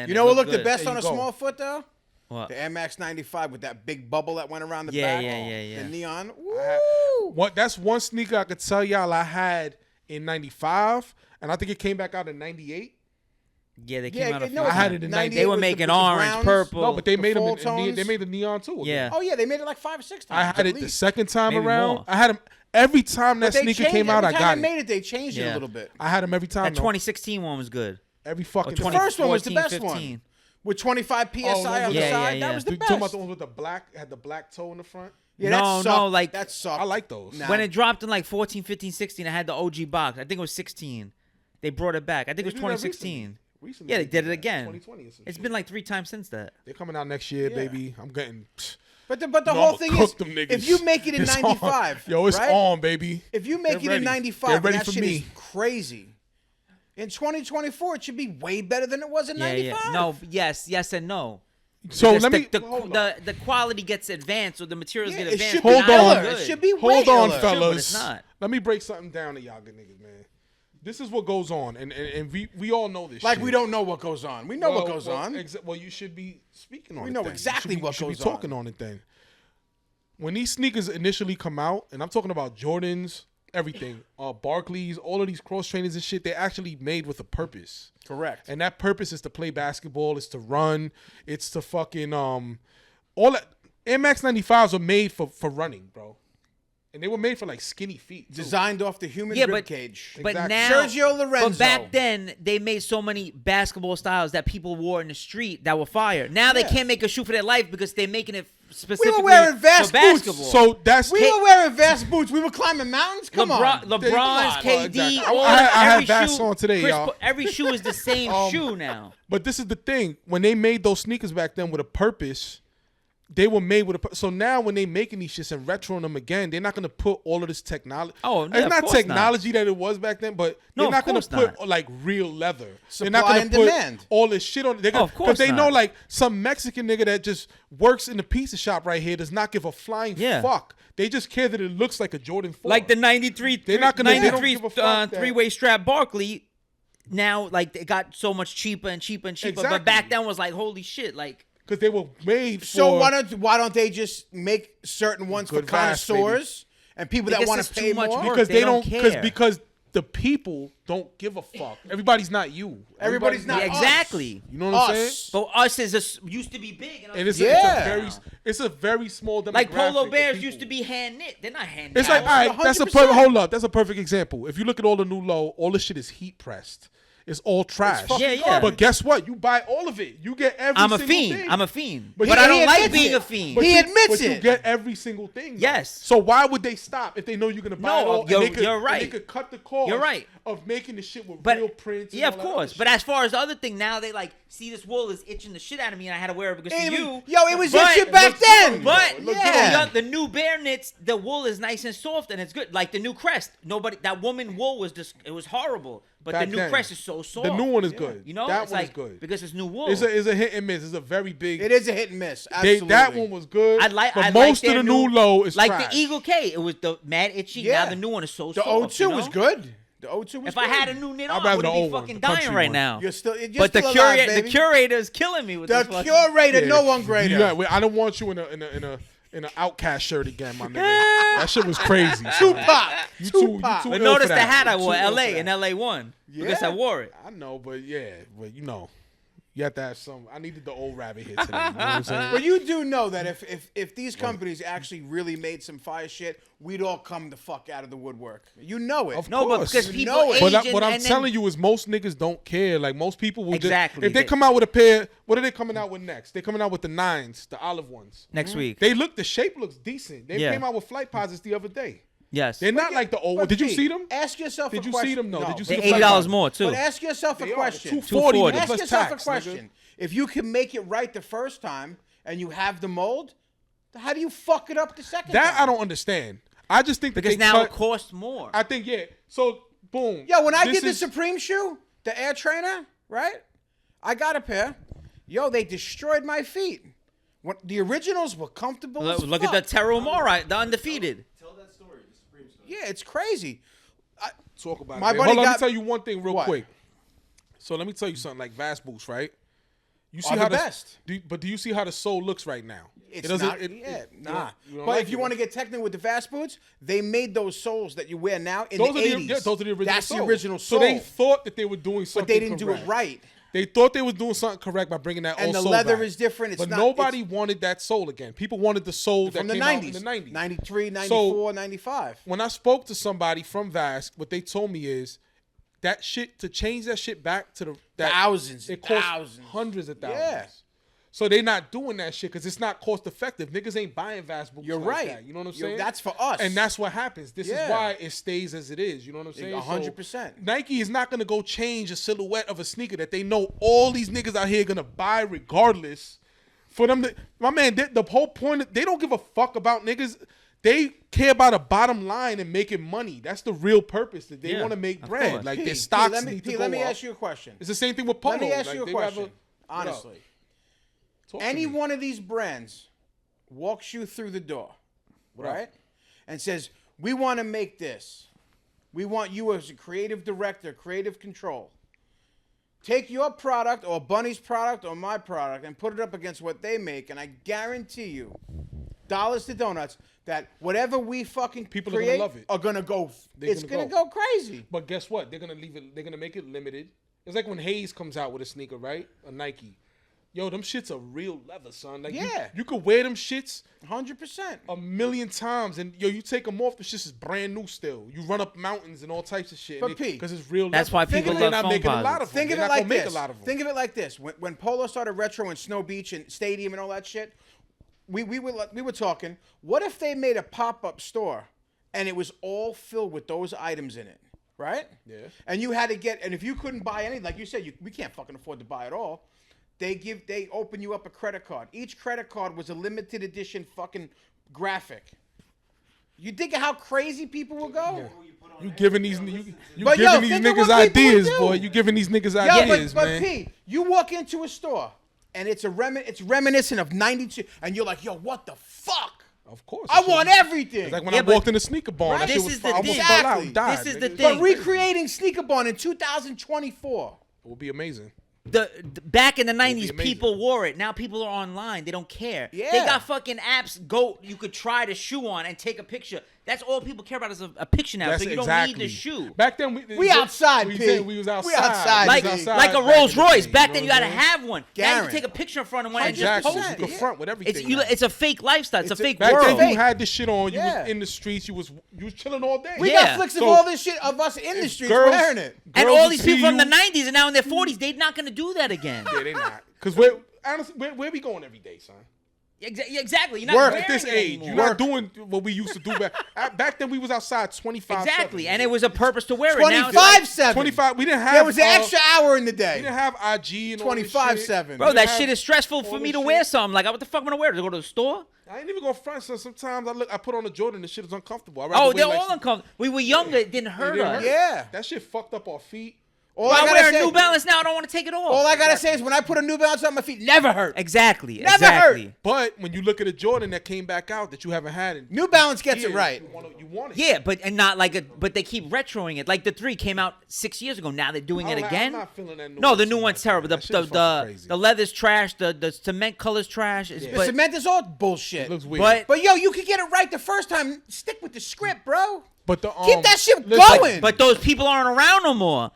man. You know what looked good. the best on a small foot though? What? The Air Max 95 with that big bubble that went around the Yeah, back. yeah. The neon. Woo! That's one sneaker I could tell y'all I had in 95, and I think it came back out in 98. Yeah, they came out of. I had it in 98. They were making orange, purple. No, but they made them. They made the neon too. Yeah. Oh yeah, they made it like 5 or 6 times. I had it the second time Maybe around. more. I had them every time that sneaker came out. I got it. Every time they made it, they changed it a little bit. I had them every time. That 2016 one was good. Every fucking The time. first one was the best 15. one. With 25 PSI on the side. That was the You best. talking about the ones with the black, had the black toe in the front? Yeah, no, like that sucked. I like those. Nah. when it dropped in like 14, 15, 16, I had the OG box. I think it was 16. They brought it back. I think it was 2016. Recently, Yeah, they did it again. 2020 or some It's shit. been like 3 times since that. They're coming out next year, baby. I'm getting. But the No, whole I'ma thing cook is, them niggas. if you make it in It's 95, on. Yo, it's right? on, baby. If you make They're it in ready. 95, They're ready that for shit me. is crazy. In 2024, it should be way better than it was in 95. Yeah. No, yes and no. So Because let me. the quality gets advanced, or the materials get it advanced. should but be not Hold as on. It good. should be way Hold on, iller. fellas. But it's not. Let me break something down to y'all good niggas, man. This is what goes on, and we all know this. Like shit. we don't know what goes on. We know what goes on. Well, you should be speaking on it. We know then. exactly you should be, what you should goes be talking on it then. When these sneakers initially come out, and I'm talking about Jordans, everything, Barclays, all of these cross trainers and shit, they're actually made with a purpose. Correct. And that purpose is to play basketball, it's to run, it's to fucking all that. Air Max 95s are made for running, bro. And they were made for like skinny feet. Too. Designed off the human rib cage. But Exactly. now, Sergio Lorenzo. But back then, they made so many basketball styles that people wore in the street that were fire. Now they can't make a shoe for their life because they're making it specifically wearing vast for basketball. boots. So that's We were wearing vast boots. We were climbing mountains. Come on. LeBron's, KD, exactly. all I had every Vass shoe, on today, y'all. Every shoe is the same shoe now. But this is the thing. When they made those sneakers back then with a purpose, they were made with a so now when they making these shits and retroing them again, they're not gonna put all of this technology. Oh, yeah, it's of not course technology that it was back then, but No, they're of not gonna course put not. like real leather. Supply they're not gonna and put demand. all this shit on. They're gonna, of course they not. know like some Mexican nigga that just works in the pizza shop right here does not give a flying fuck. They just care that it looks like a Jordan 4. Like the 93, They're not gonna- they don't 93 give a fuck that- three-way strap Barkley. Now, like, it got so much cheaper and cheaper and cheaper. Exactly. But back then was like, holy shit, like. because they were made for. So why don't they just make certain ones for Good Vass, connoisseurs and people that Because want it's to too pay much more? work. because They they don't don't care. because the people don't give a fuck. Everybody's not you. Everybody's not Yeah, us. exactly. You know what I'm saying? Us. But us used to be big. And it's, Yeah. it's a very small demographic. like Polo of Bears people. used to be hand knit. They're not hand knit. It's like, all right, that's a 100%. hold up. That's a perfect example. If you look at all the new low, all this shit is heat pressed. It's all trash. Yeah, yeah. But guess what? You buy all of it. You get every I'm a single fiend. thing. I'm a fiend. But But he I don't like admits being it. a fiend. But He you, admits but it. you get every single thing. though. Yes. So why would they stop if they know you're gonna buy No, it all? and you're- they could, you're and right. they could cut the cost. You're right. Of making the shit with But real prints. And yeah, all of that other course. shit. But as far as the other thing, now they like see this wool is itching the shit out of me, and I had to wear it because of you. Yo, it was But- itching back then. But It looked yeah. the new bear knits, the wool is nice and soft and it's good. Like the new crest, that woman wool was just it was horrible. But Back the new then. crest is so soft. the new one is good. You know, that it's one like is good. because it's new wool. It's a hit and miss. It's a very big. It is a hit and miss. Absolutely. That one was good. I like. But I most like of the their new low is like trash. the Eagle K. It was the mad itchy. Yeah. Now the new one is so The soft. 02 you know? was good. The 02 was If good. I had a new knit I'd on, rather I would the be old one, fucking the dying country right one. now. You're still But the still alive, curator, baby. is killing me with The this fucking. curator, Yeah. no one greater. Yeah, I don't want you in an Outcast shirt again, my nigga. That shit was crazy. Tupac. You Tupac. too But ill notice for the that. hat I You wore, too ill for LA, that. and LA won. Because I wore it. I know, but you know, you have to have some. I needed the old rabbit here today. You know what I'm saying? But you do know that if these companies actually really made some fire shit, we'd all come the fuck out of the woodwork. You know it. Of No, but course. because You people know it. age But and, what I'm and then- telling you is most niggas don't care. Like most people will Exactly. just if they come out with a pair, what are they coming out with next? They're coming out with the 9s, the olive ones. next week. The shape looks decent. They Yeah. came out with flight posits the other day. Yes. They're not like the old But ones. Did you Pete, see them? Ask yourself Did a you question. see them? No. Did you see They're the flight $80 posits? more too. But ask yourself a They are question. $240 Ask plus yourself tax, a question. If you can make it right the first time and you have the mold, how do you fuck it up the second That time? I don't understand. I just think that Because they now cut, it costs more. I think So boom. Yo, when I This did the is- Supreme shoe, the Air Trainer, right? I got a pair. Yo, they destroyed my feet. What the originals were comfortable. Look as at the fuck. Terrell Mora, the undefeated. Tell that story, the Supreme story. Yeah, it's crazy. Talk about My it. buddy Hold on, let got- me tell you one thing real What? quick. So let me tell you something like Vast Boost, right? You see Are how the best. But do you see how the sole looks right now? It's doesn't- not. you Nah. don't But like if you it. want to get technical with the fast boots, they made those soles that you wear now in those the are 80s. those are the original. That's soles. the original So sole. they thought that they were doing something, but they didn't do it correct. right. They thought they was doing something correct by bringing that And old the sole leather back. is different. It's but not- nobody wanted that sole again. People wanted the sole that From the came 90s. out in the 90s. 93, 94, 95. When I spoke to somebody from Vask, what they told me is that shit, to change that shit back to that Thousands. it costs Thousands. hundreds of thousands. Yeah. So they not doing that shit because it's not cost effective. Niggas ain't buying Vask boots. You're like right. that. You know what I'm You're- saying? that's for us. And that's what happens. This Yeah. is why it stays as it is. You know what I'm saying? 100%. Nike is not gonna go change a silhouette of a sneaker that they know all these niggas out here gonna buy regardless. For them to, my man, the whole point, they don't give a fuck about niggas. They care about a bottom line and making money. That's the real purpose. That they Yeah, want to make of bread. course. Like P, their stocks let me, need to P, go let me up. ask you a question. It's the same thing with Polo. Let me ask Like, you a they question. rather- What up? Honestly. Talk to Any me. one of these brands walks you through the door, right? And says, we want to make this. We want you as a creative director, creative control. Take your product or Bunny's product or my product and put it up against what they make, and I guarantee you, dollars to donuts, that whatever we fucking People are create gonna love it. are gonna go. They're It's gonna gonna go crazy. But guess what? They're gonna leave it. They're gonna make it limited. It's like when Hayes comes out with a sneaker, right? A Nike. Yo, them shits are real leather, son. Like Yeah. you could wear them shits 100%. a million times, and yo, you take them off, the shit is brand new still. You run up mountains and all types of shit. But P, because it's real. That's leather. why Think people of it- love They're not phone making a lot posits. of them. Think of They're it not like gonna make this. a lot of them. Think of it like this. When Polo started retro and Snow Beach and Stadium and all that shit, we were talking. What if they made a pop-up store and it was all filled with those items in it, right? Yeah. And you had to get, and if you couldn't buy any, like you said, we can't fucking afford to buy it all. They open you up a credit card. Each credit card was a limited edition fucking graphic. You think of how crazy people will go? You giving these you But, yo, giving these think of niggas what people would ideas, do. boy. You giving these niggas Yeah, ideas, but man. P, you walk into a store and it's reminiscent of 92, and you're like, yo, what the fuck? Of course. I want everything. It's like when Yeah, I but walked in the sneaker barn. That this shit was is the I almost thing. fell out Exactly. and died. This is nigga. the It's thing. But recreating Sneaker Barn in 2024. It would be amazing. The back in the be 90s, amazing. people wore it. Now people are online. They don't care. Yeah. They got fucking apps you could try the shoe on and take a picture. That's all people care about is a picture now. That's so you don't exactly. need the shoe. Back then, We outside, we P. said we was outside. We outside, Like, P. like a back Rolls in the Royce. day, Back you then, know you what gotta I'm saying? have one. Now you Guarantee. can take a picture in front of one and just Exactly. post You it. can Yeah. front with everything. It's a fake lifestyle. It's a fake Back world. then, you had this shit on. You Yeah. was in the streets. You was chilling all day. We Yeah. got flicks of So, all this shit of us in the if streets girls- wearing it. And girls all would these see people from the you- 90s and now in their 40s, they're not gonna do that again. Yeah, they not. Because we're honestly, where we going every day, son? Exactly. You're not Work. wearing At this it age, anymore. you're not doing what we used to do back then. We was outside 25. Exactly, and it was a purpose to wear it. Now it's 25/7. 25. We didn't have. There was an extra hour in the We day. didn't have IG and all this shit. 25/7. Bro, We that didn't shit have is stressful all for me this to shit. wear something. Like, what the fuck am I gonna wear? To go to the store? I ain't even gonna front. So sometimes I put on a Jordan. The shit is uncomfortable. Oh, they're all uncomfortable. We were younger. It didn't hurt us. Yeah. That shit fucked up our feet. All If I I wear a gotta New say, Balance now, I don't want to take it off. all I gotta say is when I put a New Balance on my feet, never hurt. Exactly. Never exactly. hurt. But when you look at a Jordan that came back out that you haven't had in New Balance gets years, it right. You want it. Yeah, but not like but they keep retroing it. Like the 3 came out 6 years ago. Now they're doing it again. I'm not feeling that. No, the one new too one's much, terrible. man. That shit is fucking crazy. The leather's trash. The cement color's trash. Yeah. The But cement is all bullshit. It looks weird. but But yo, you could get it right the first time. Stick with the script, bro. But the Keep that shit listen, going. but those people aren't around no more.